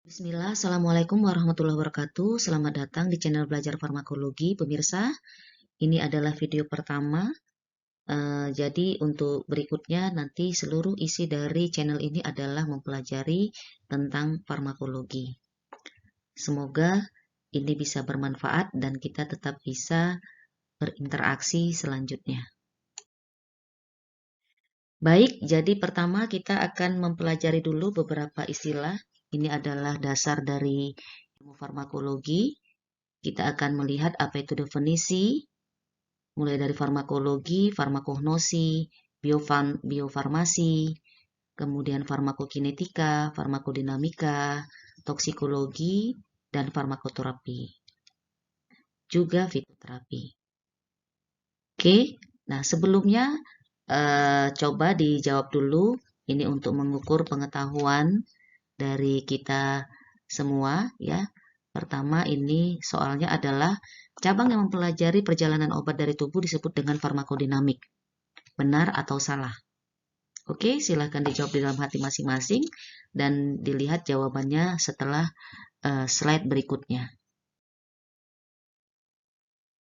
Bismillah, Assalamualaikum warahmatullahi wabarakatuh. Selamat datang di channel Belajar Farmakologi, pemirsa. Ini adalah video pertama. Jadi untuk berikutnya nanti seluruh isi dari channel ini adalah mempelajari tentang farmakologi. Semoga ini bisa bermanfaat dan kita tetap bisa berinteraksi selanjutnya. Baik, jadi pertama kita akan mempelajari dulu beberapa istilah. Ini adalah dasar dari ilmu farmakologi. Kita akan melihat apa itu definisi, mulai dari farmakologi, farmakognosi, biofarmasi, kemudian farmakokinetika, farmakodinamika, toksikologi, dan farmakoterapi. Juga fitoterapi. Oke, nah sebelumnya coba dijawab dulu. Ini untuk mengukur pengetahuan dari kita semua ya. Pertama ini soalnya adalah cabang yang mempelajari perjalanan obat dari tubuh disebut dengan farmakodinamik. Benar atau salah? Oke, silahkan dijawab di dalam hati masing-masing dan dilihat jawabannya setelah slide berikutnya.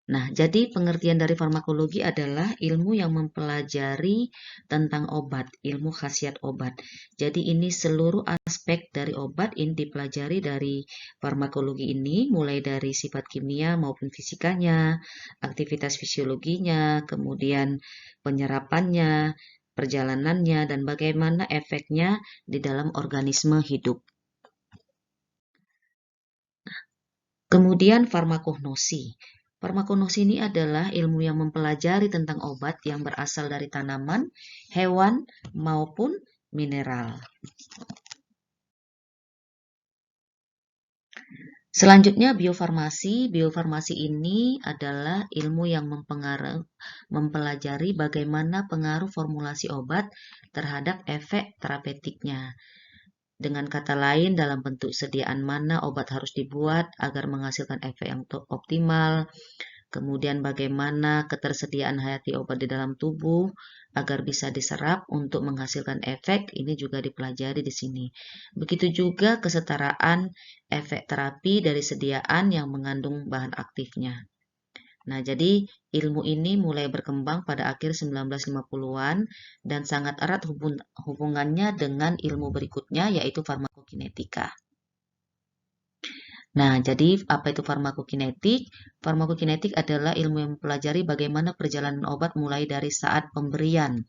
Nah, jadi pengertian dari farmakologi adalah ilmu yang mempelajari tentang obat, ilmu khasiat obat. Jadi ini seluruh aspek dari obat ini dipelajari dari farmakologi ini, mulai dari sifat kimia maupun fisikanya, aktivitas fisiologinya, kemudian penyerapannya, perjalanannya, dan bagaimana efeknya di dalam organisme hidup. Kemudian farmakognosi. Farmakognosi ini adalah ilmu yang mempelajari tentang obat yang berasal dari tanaman, hewan, maupun mineral. Selanjutnya biofarmasi. Biofarmasi ini adalah ilmu yang mempelajari bagaimana pengaruh formulasi obat terhadap efek terapeutiknya. Dengan kata lain, dalam bentuk sediaan mana obat harus dibuat agar menghasilkan efek yang optimal. Kemudian bagaimana ketersediaan hayati obat di dalam tubuh agar bisa diserap untuk menghasilkan efek, ini juga dipelajari di sini. Begitu juga kesetaraan efek terapi dari sediaan yang mengandung bahan aktifnya. Nah, jadi ilmu ini mulai berkembang pada akhir 1950-an dan sangat erat hubungannya dengan ilmu berikutnya yaitu farmakokinetika. Nah, jadi apa itu farmakokinetik? Farmakokinetik adalah ilmu yang mempelajari bagaimana perjalanan obat mulai dari saat pemberian,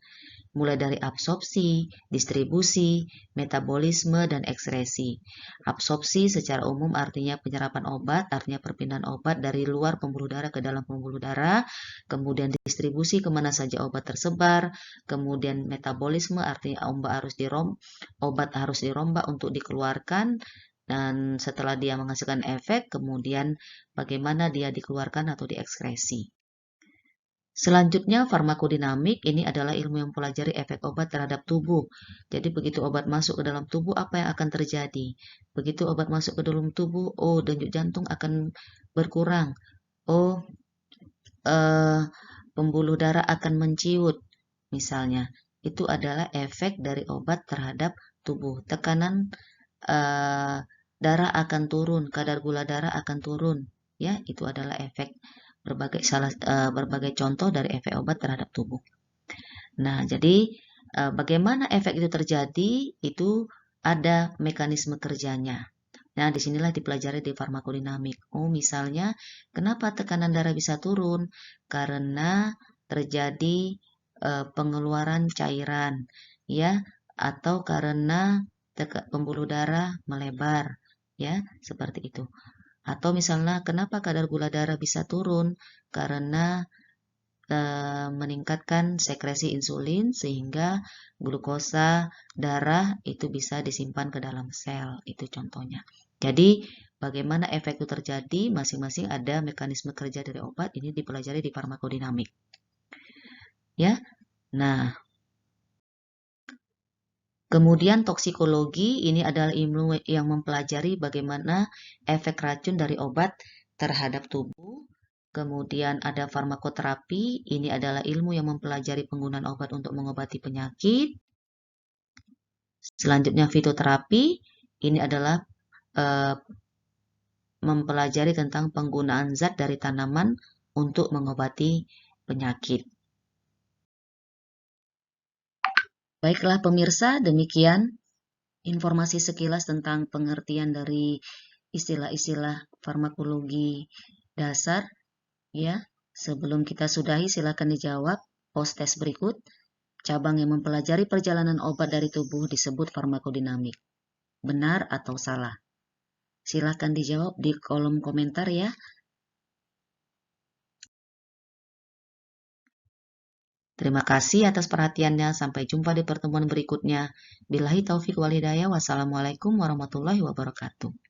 mulai dari absorpsi, distribusi, metabolisme, dan ekskresi. Absorpsi secara umum artinya penyerapan obat, artinya perpindahan obat dari luar pembuluh darah ke dalam pembuluh darah, kemudian distribusi kemana saja obat tersebar, kemudian metabolisme artinya obat harus dirombak untuk dikeluarkan, dan setelah dia menghasilkan efek, kemudian bagaimana dia dikeluarkan atau diekskresi. Selanjutnya, farmakodinamik ini adalah ilmu yang mempelajari efek obat terhadap tubuh. Jadi begitu obat masuk ke dalam tubuh, apa yang akan terjadi? Begitu obat masuk ke dalam tubuh, denyut jantung akan berkurang. Pembuluh darah akan menciut, misalnya. Itu adalah efek dari obat terhadap tubuh. Tekanan darah akan turun, kadar gula darah akan turun. Ya, itu adalah efek berbagai contoh dari efek obat terhadap tubuh. Nah, jadi bagaimana efek itu terjadi? Itu ada mekanisme kerjanya. Nah, disinilah dipelajari di farmakodinamik. Misalnya, kenapa tekanan darah bisa turun? Karena terjadi pengeluaran cairan, ya, atau karena pembuluh darah melebar, ya, seperti itu. Atau misalnya kenapa kadar gula darah bisa turun? Karena meningkatkan sekresi insulin sehingga glukosa darah itu bisa disimpan ke dalam sel. Itu contohnya. Jadi bagaimana efek itu terjadi? Masing-masing ada mekanisme kerja dari obat. Ini dipelajari di farmakodinamik. Ya. Nah, kemudian toksikologi ini adalah ilmu yang mempelajari bagaimana efek racun dari obat terhadap tubuh. Kemudian ada farmakoterapi, ini adalah ilmu yang mempelajari penggunaan obat untuk mengobati penyakit. Selanjutnya fitoterapi, ini adalah mempelajari tentang penggunaan zat dari tanaman untuk mengobati penyakit. Baiklah pemirsa, demikian informasi sekilas tentang pengertian dari istilah-istilah farmakologi dasar. Ya, sebelum kita sudahi, silakan dijawab post test berikut. Cabang yang mempelajari perjalanan obat dari tubuh disebut farmakodinamik. Benar atau salah? Silakan dijawab di kolom komentar ya. Terima kasih atas perhatiannya. Sampai jumpa di pertemuan berikutnya. Billahi taufik wal hidayah. Wassalamualaikum warahmatullahi wabarakatuh.